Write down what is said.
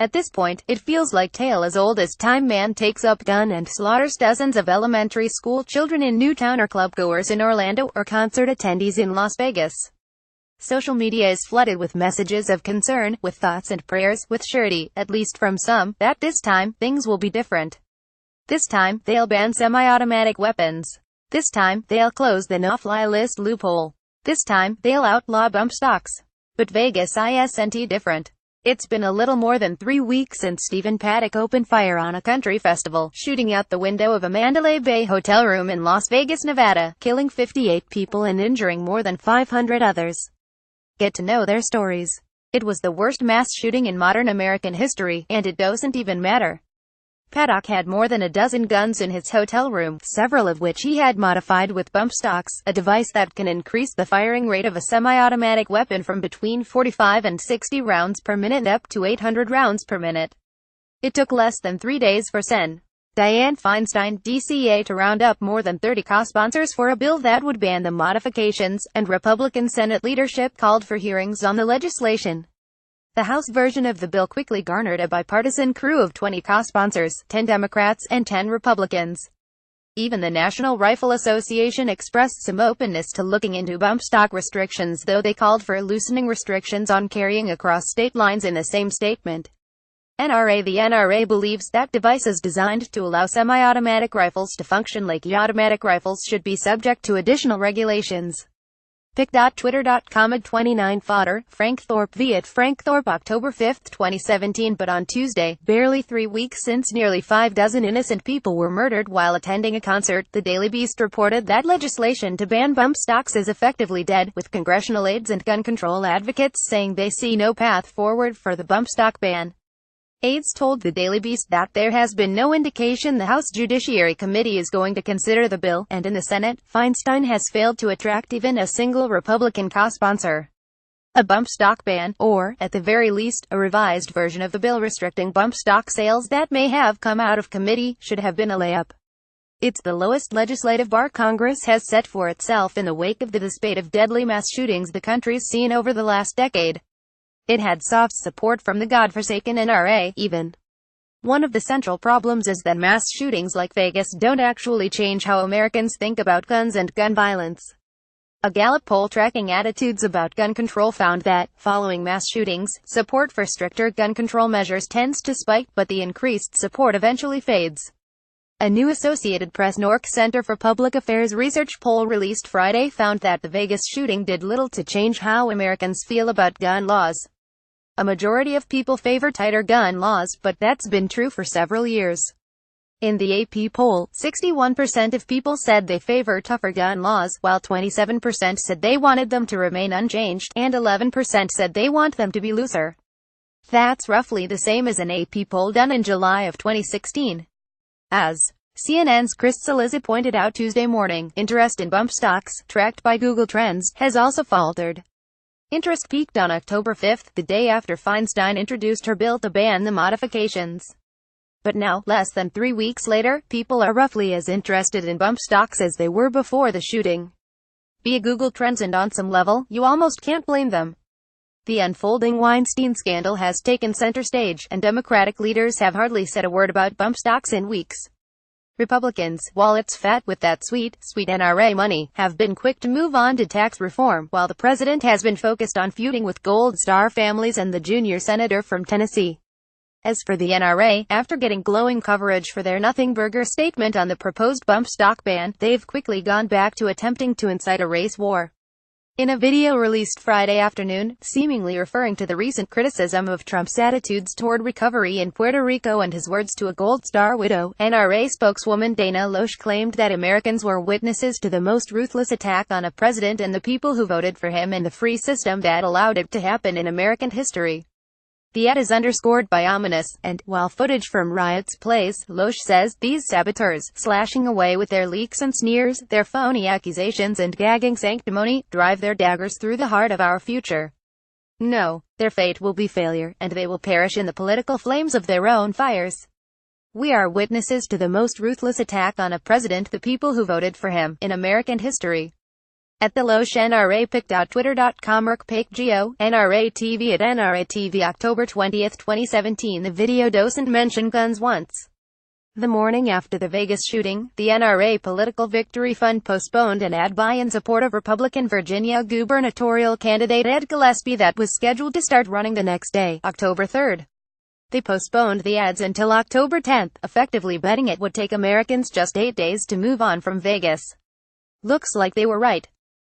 At this point, it feels like tale as old as time. Man takes up gun and slaughters dozens of elementary school children in Newtown, or clubgoers in Orlando, or concert attendees in Las Vegas. Social media is flooded with messages of concern, with thoughts and prayers, with surety, at least from some, that this time, things will be different. This time, they'll ban semi-automatic weapons. This time, they'll close the no-fly list loophole. This time, they'll outlaw bump stocks. But Vegas isn't different. It's been a little more than 3 weeks since Stephen Paddock opened fire on a country festival, shooting out the window of a Mandalay Bay hotel room in Las Vegas, Nevada, killing 58 people and injuring more than 500 others. Get to know their stories. It was the worst mass shooting in modern American history, and it doesn't even matter. Paddock had more than a dozen guns in his hotel room, several of which he had modified with bump stocks, a device that can increase the firing rate of a semi-automatic weapon from between 45 and 60 rounds per minute up to 800 rounds per minute. It took less than 3 days for Sen. Dianne Feinstein, DCA, to round up more than 30 co-sponsors for a bill that would ban the modifications, and Republican Senate leadership called for hearings on the legislation. The House version of the bill quickly garnered a bipartisan crew of 20 co-sponsors, 10 Democrats and 10 Republicans. Even the National Rifle Association expressed some openness to looking into bump stock restrictions, though they called for loosening restrictions on carrying across state lines in the same statement. The NRA believes that devices designed to allow semi-automatic rifles to function like automatic rifles should be subject to additional regulations. Pic.twitter.com at 29 Fodder, Frank Thorpe v. at Frank Thorpe, October 5, 2017. But on Tuesday, barely 3 weeks since nearly 5 dozen innocent people were murdered while attending a concert, the Daily Beast reported that legislation to ban bump stocks is effectively dead, with congressional aides and gun control advocates saying they see no path forward for the bump stock ban. Aides told the Daily Beast that there has been no indication the House Judiciary Committee is going to consider the bill, and in the Senate, Feinstein has failed to attract even a single Republican co-sponsor. A bump stock ban, or, at the very least, a revised version of the bill restricting bump stock sales that may have come out of committee, should have been a layup. It's the lowest legislative bar Congress has set for itself in the wake of the spate of deadly mass shootings the country's seen over the last decade. It had soft support from the godforsaken NRA, even. One of the central problems is that mass shootings like Vegas don't actually change how Americans think about guns and gun violence. A Gallup poll tracking attitudes about gun control found that, following mass shootings, support for stricter gun control measures tends to spike, but the increased support eventually fades. A new Associated Press NORC Center for Public Affairs research poll released Friday found that the Vegas shooting did little to change how Americans feel about gun laws. A majority of people favor tighter gun laws, but that's been true for several years. In the AP poll, 61% of people said they favor tougher gun laws, while 27% said they wanted them to remain unchanged, and 11% said they want them to be looser. That's roughly the same as an AP poll done in July of 2016. As CNN's Chris Cillizza pointed out Tuesday morning, interest in bump stocks, tracked by Google Trends, has also faltered. Interest peaked on October 5, the day after Feinstein introduced her bill to ban the modifications. But now, less than 3 weeks later, people are roughly as interested in bump stocks as they were before the shooting. Via Google Trends, and on some level, you almost can't blame them. The unfolding Weinstein scandal has taken center stage, and Democratic leaders have hardly said a word about bump stocks in weeks. Republicans, wallets fat with that sweet NRA money, have been quick to move on to tax reform, while the president has been focused on feuding with Gold Star families and the junior senator from Tennessee. As for the NRA, after getting glowing coverage for their nothing burger statement on the proposed bump stock ban, they've quickly gone back to attempting to incite a race war. In a video released Friday afternoon, seemingly referring to the recent criticism of Trump's attitudes toward recovery in Puerto Rico and his words to a Gold Star widow, NRA spokeswoman Dana Loesch claimed that Americans were witnesses to the most ruthless attack on a president and the people who voted for him and the free system that allowed it to happen in American history. The ad is underscored by ominous, and, while footage from riots plays, Loesch says, these saboteurs, slashing away with their leaks and sneers, their phony accusations and gagging sanctimony, drive their daggers through the heart of our future. No, their fate will be failure, and they will perish in the political flames of their own fires. We are witnesses to the most ruthless attack on a president, the people who voted for him, in American history. At the Loesch NRA pic.twitter.com /PicGeo, NRA TV at NRA TV October 20, 2017. The video doesn't mention guns once. The morning after the Vegas shooting, the NRA Political Victory Fund postponed an ad buy in support of Republican Virginia gubernatorial candidate Ed Gillespie that was scheduled to start running the next day, October 3. They postponed the ads until October 10, effectively betting it would take Americans just 8 days to move on from Vegas. Looks like they were right.